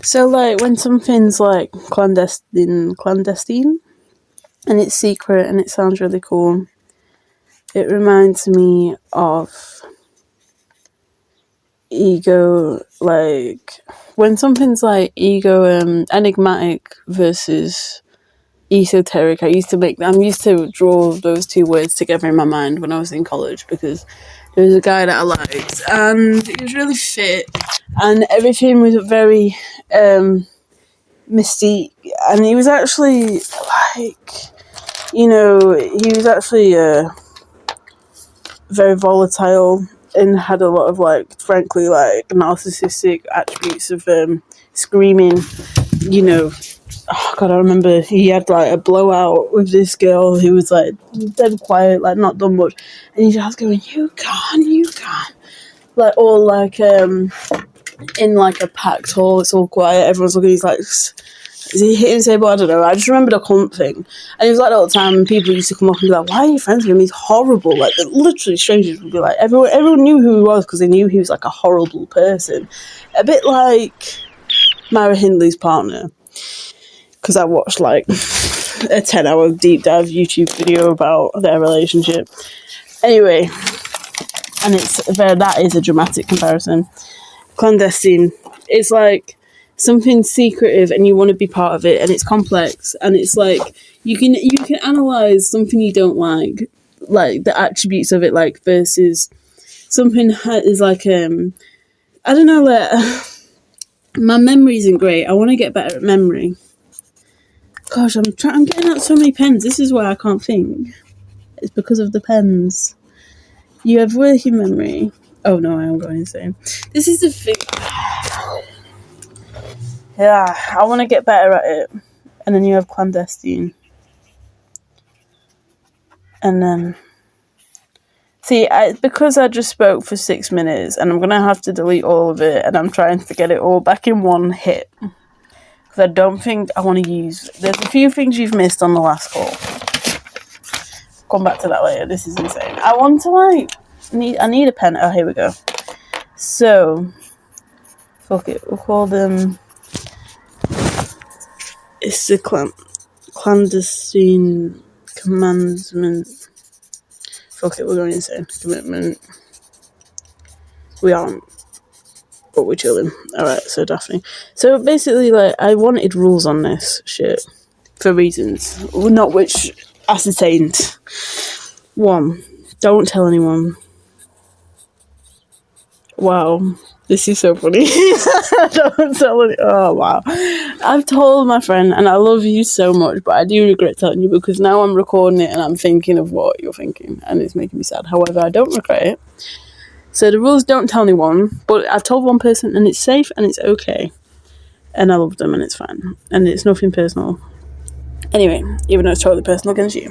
So, like, when something's, like, clandestine, and it's secret and it sounds really cool, it reminds me of ego, like, when something's, like, enigmatic versus esoteric. I'm used to draw those two words together in my mind when I was in college, because there was a guy that I liked, and he was really fit, and everything was very mystique, and he was actually like, he was actually very volatile and had a lot of, like, frankly, like, narcissistic attributes of screaming, oh god, I remember he had, like, a blowout with this girl who was, like, dead quiet, like, not done much, and he's just going, you can't, like, all, like, in, like, a packed hall, it's all quiet, everyone's looking, he's like, is he hitting his table? I don't know. I just remember the cunt thing. And he was like that all the time, and people used to come up and be like, why are you friends with him? He's horrible. Like, literally, strangers would be like, everyone knew who he was because they knew he was, like, a horrible person. A bit like Myra Hindley's partner. Because I watched, like, a 10-hour deep dive YouTube video about their relationship. Anyway, and that is a dramatic comparison. Clandestine. It's like something secretive and you want to be part of it, and it's complex, and it's like you can analyze something you don't like the attributes of it, like, versus something is like I don't know, like, my memory isn't great. I want to get better at memory. Gosh, I'm getting out so many pens. This is why I can't think. It's because of the pens. You have working memory. Oh no, I am going insane. This is the thing. Yeah, I want to get better at it. And then you have clandestine. And then... See, because I just spoke for 6 minutes, and I'm going to have to delete all of it, and I'm trying to get it all back in one hit. Because I don't think I want to use... There's a few things you've missed on the last call. Come back to that later. This is insane. I want to, like... I need a pen. Oh, here we go. So... Fuck it. We'll call them... It's the clandestine commandment. Fuck it, we're going insane. Commitment. We aren't, but we're chilling. Alright, so Daphne. So basically, like, I wanted rules on this shit for reasons, not which ascertained. 1, don't tell anyone. Wow. This is so funny. Don't tell anyone. Oh, wow. I've told my friend, and I love you so much, but I do regret telling you, because now I'm recording it and I'm thinking of what you're thinking, and it's making me sad. However, I don't regret it. So the rules, don't tell anyone, but I've told one person, and it's safe and it's okay. And I love them, and it's fine. And it's nothing personal. Anyway, even though it's totally personal against you.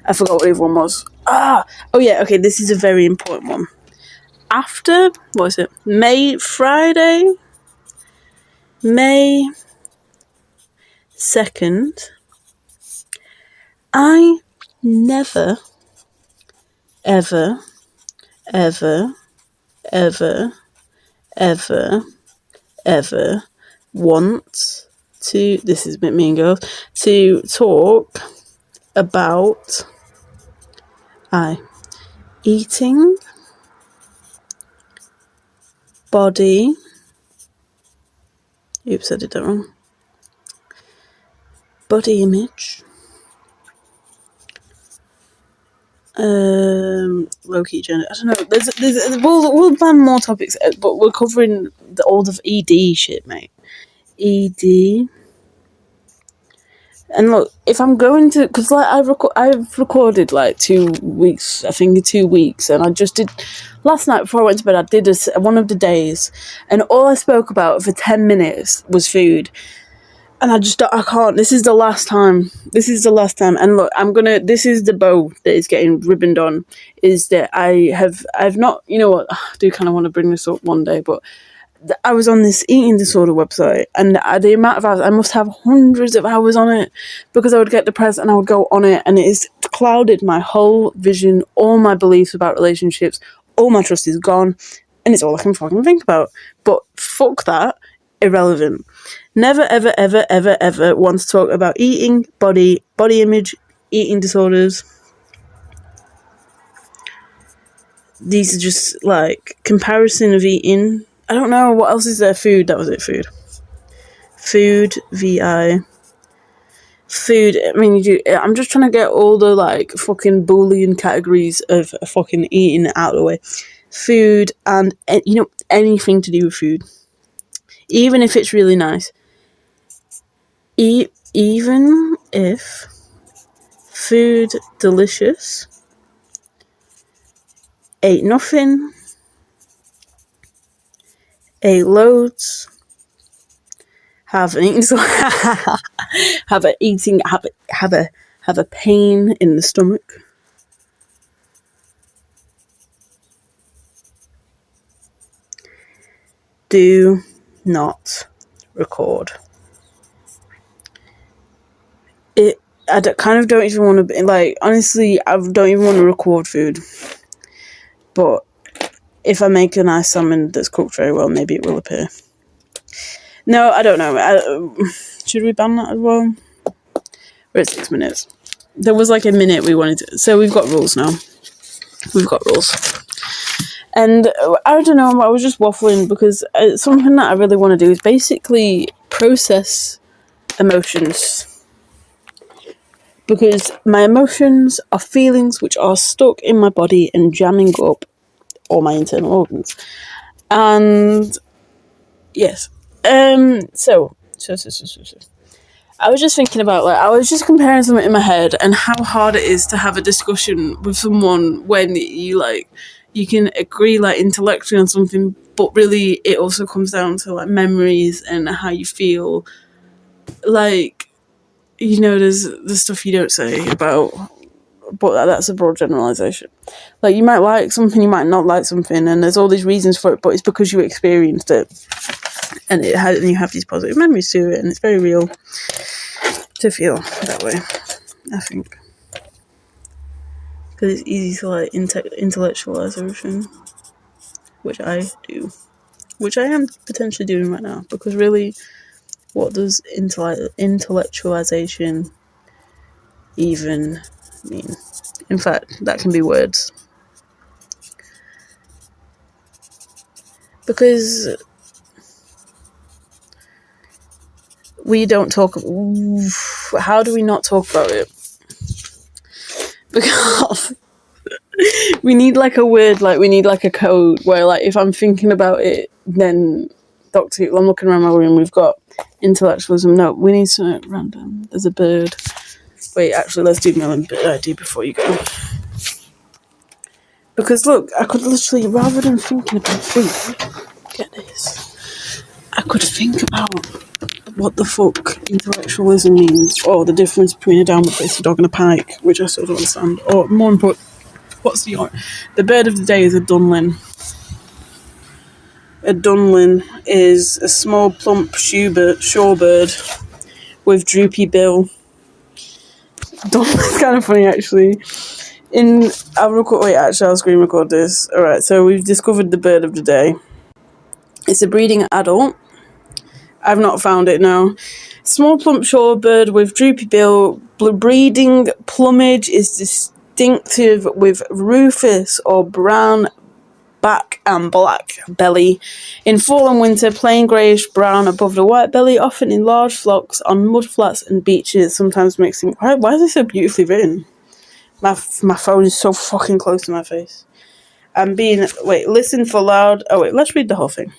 I forgot what the other one was. Oh yeah, okay, this is a very important one. After, what is it, Friday, May 2nd, I never, ever, ever, ever, ever, ever want to, this is a bit mean, girls, to talk about eating, body, oops, I did that wrong, body image, low-key gender, I don't know, we'll plan more topics, but we're covering all the ED shit, mate. ED. And look, if I'm going to, because like I've recorded like 2 weeks, I think 2 weeks, and I just did, last night before I went to bed, I did one of the days, and all I spoke about for 10 minutes was food. And I can't, this is the last time, and look, this is the bow that is getting ribboned on, is that I've not, you know what, I do kind of want to bring this up one day, but I was on this eating disorder website, and the amount of hours, I must have hundreds of hours on it, because I would get depressed and I would go on it, and it has clouded my whole vision, all my beliefs about relationships, all my trust is gone, and it's all I can fucking think about. But fuck that. irrelevant. Never, ever, ever, ever, ever want to talk about eating, body image, eating disorders. These are just like comparison of eating. I don't know what else is there. Food. That was it. Food. VI. Food. I mean, I'm just trying to get all the like fucking Boolean categories of fucking eating out of the way. Food and anything to do with food, even if it's really nice. Even if food delicious, ate nothing, ate loads, have an eating have a pain in the stomach. Do not record. I don't even want to be, like, honestly, I don't even want to record food. But if I make a nice salmon that's cooked very well, maybe it will appear. No, I don't know. Should we ban that as well? We're at 6 minutes. There was like a minute we wanted to... So we've got rules now. And I don't know, I was just waffling because something that I really want to do is basically process emotions. Because my emotions are feelings which are stuck in my body and jamming up all my internal organs. And yes. So I was just thinking about, like, I was just comparing something in my head and how hard it is to have a discussion with someone when you can agree, like, intellectually on something, but really it also comes down to, like, memories and how you feel. Like, there's the stuff you don't say about, but that's a broad generalisation. Like, you might like something, you might not like something, and there's all these reasons for it, but it's because you experienced it. And you have these positive memories to it, and it's very real to feel that way, I think. Because it's easy to, like, intellectualise everything, which I do. Which I am potentially doing right now, because really, what does intellectualisation even mean? In fact, that can be words. Because we don't talk... How do we not talk about it? Because we need, like, a word, like, we need, like, a code where, like, if I'm thinking about it, then I'm looking around my room, we've got intellectualism. No, we need something random. There's a bird. Wait, actually, let's do Melon Bird ID before you go. Because, look, I could literally, rather than thinking about food, get this, I could think about what the fuck intellectualism means, or the difference between a downward-facing dog and a pike, which I still don't understand. Or, more important, what's the bird of the day is a Dunlin. A Dunlin is a small, plump shorebird with droopy bill. Dunlin's kind of funny, actually. I'll screen record this. Alright, so we've discovered the bird of the day. It's a breeding adult. I've not found it now. Small, plump shorebird with droopy bill. Breeding plumage is distinctive with rufous or brown back and black belly. In fall and winter, plain greyish brown above the white belly, often in large flocks on mudflats and beaches, sometimes mixing... Why is this so beautifully written? My phone is so fucking close to my face. Listen for loud... Oh, wait, let's read the whole thing.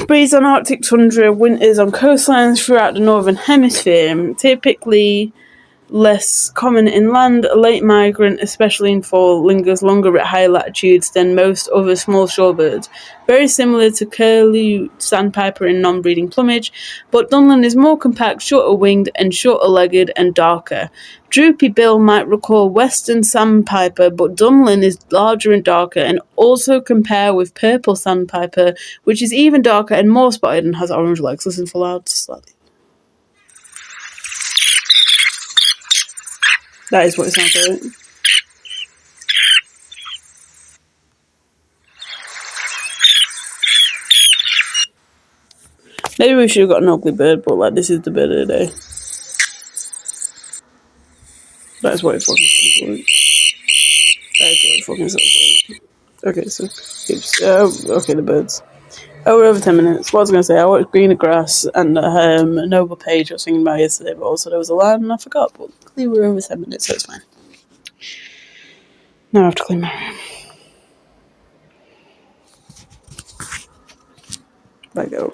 Breeds on Arctic tundra, winters on coastlines throughout the northern hemisphere. Typically less common inland, a late migrant, especially in fall, lingers longer at higher latitudes than most other small shorebirds. Very similar to curlew sandpiper in non-breeding plumage, but Dunlin is more compact, shorter-winged, and shorter-legged and darker. Droopy bill might recall western sandpiper, but Dunlin is larger and darker, and also compare with purple sandpiper, which is even darker and more spotted and has orange legs. Listen for loud, slightly. That is what it sounds like. Maybe we should have got an ugly bird, but like this is the bird of the day. That is what it fucking sounds like. That is what it fucking sounds like. Okay, so okay, the birds. Oh, we're over 10 minutes. What was I going to say? I watched Greener Grass and Noble Page I was thinking about yesterday, but also there was a line and I forgot. But luckily we're over 10 minutes, so it's fine. Now I have to clean my room. Bye, go.